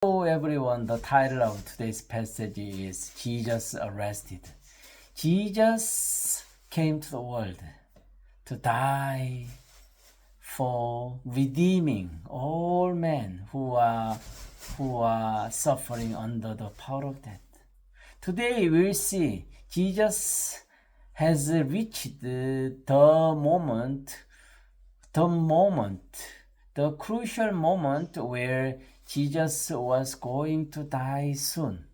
Hello everyone, the title of today's passage is Jesus Arrested. Jesus came to the world to die for redeeming all men who are suffering under the power of death. Today we'll see Jesus has reached the crucial moment where Jesus was going to die soon.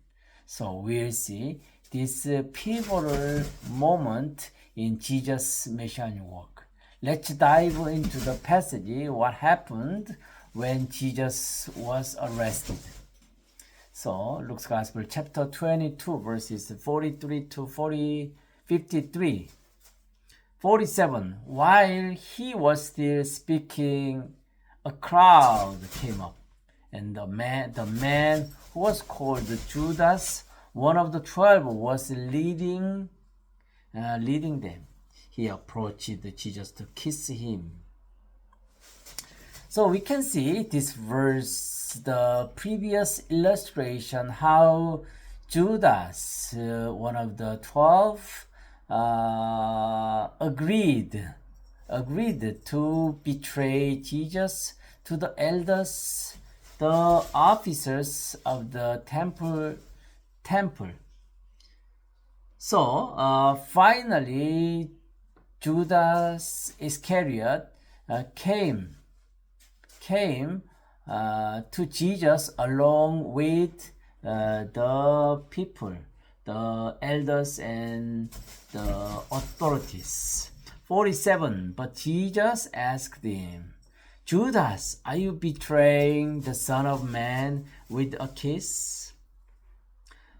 So we'll see this pivotal moment in Jesus' messianic work. Let's dive into the passage, what happened when Jesus was arrested. So Luke's Gospel chapter 22 verses 43 to 53. 47. While he was still speaking, a crowd came up, and the man who was called Judas, one of the 12, was leading them. He approached Jesus to kiss him. So we can see this verse, the previous illustration, how Judas, one of the 12, agreed to betray Jesus to the elders, the officers of the temple. So finally, Judas Iscariot came to Jesus along with the people, the elders and the authorities. 47. But Jesus asked him, Judas, are you betraying the Son of Man with a kiss?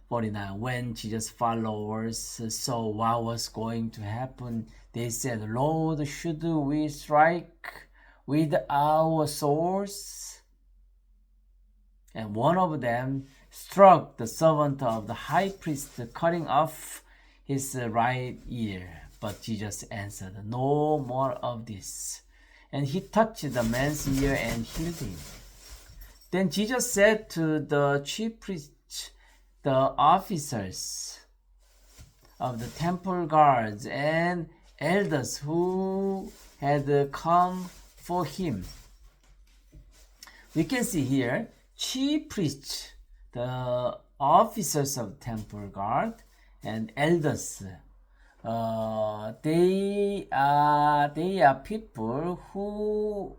49. When Jesus' followers saw what was going to happen, they said, Lord, should we strike with our swords? And one of them struck the servant of the high priest, cutting off his right ear. But Jesus answered, no more of this. And he touched the man's ear and healed him. Then Jesus said to the chief priests, the officers of the temple guards and elders who had come for him. We can see here, chief priests, the officers of temple guard and elders, they are people who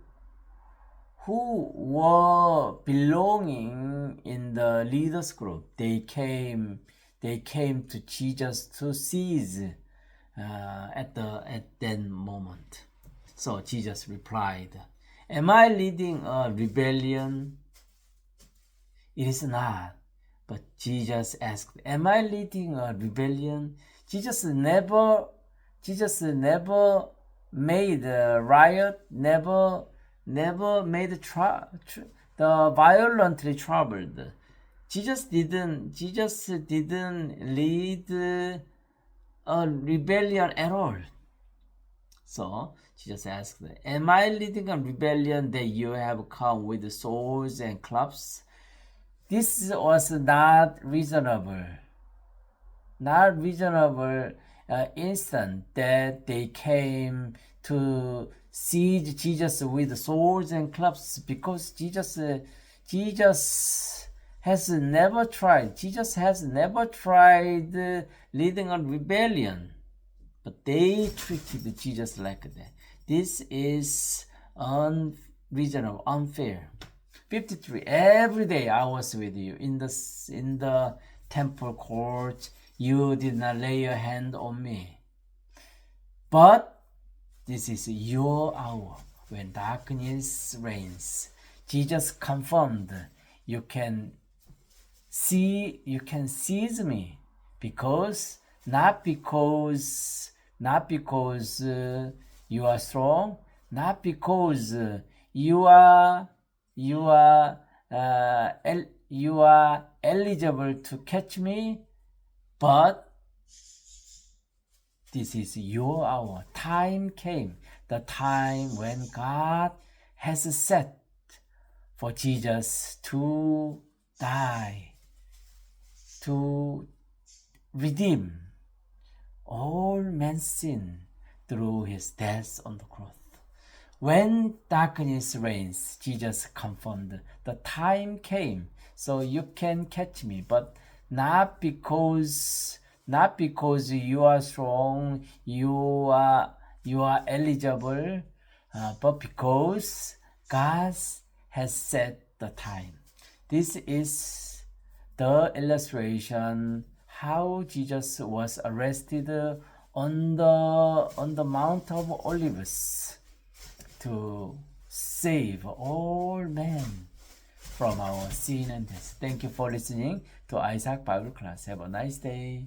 were belonging in the leaders group. They came to Jesus to seize at that moment. So Jesus replied, am I leading a rebellion? It is not. But Jesus asked, am I leading a rebellion? Jesus never made a riot, never made the violently troubled. Jesus didn't lead a rebellion at all. So Jesus asked, am I leading a rebellion that you have come with swords and clubs? This was not reasonable instant that they came to seize Jesus with swords and clubs, because Jesus has never tried leading a rebellion, but they treated Jesus like that. This is unreasonable, unfair. 53. Every day I was with you in the temple court. You did not lay your hand on me. But this is your hour when darkness reigns. Jesus confirmed, you can seize me not because you are strong, not because you are eligible to catch me, but this is your hour. Time came, the time when God has set for Jesus to die to redeem all man's sin through his death on the cross. When darkness reigns, Jesus confirmed, the time came, so you can catch me, but not because you are strong, you are eligible, but because God has set the time. This is the illustration how Jesus was arrested on the Mount of Olives to save all men from our sin and death. Thank you for listening to Isaac Bible Class. Have a nice day.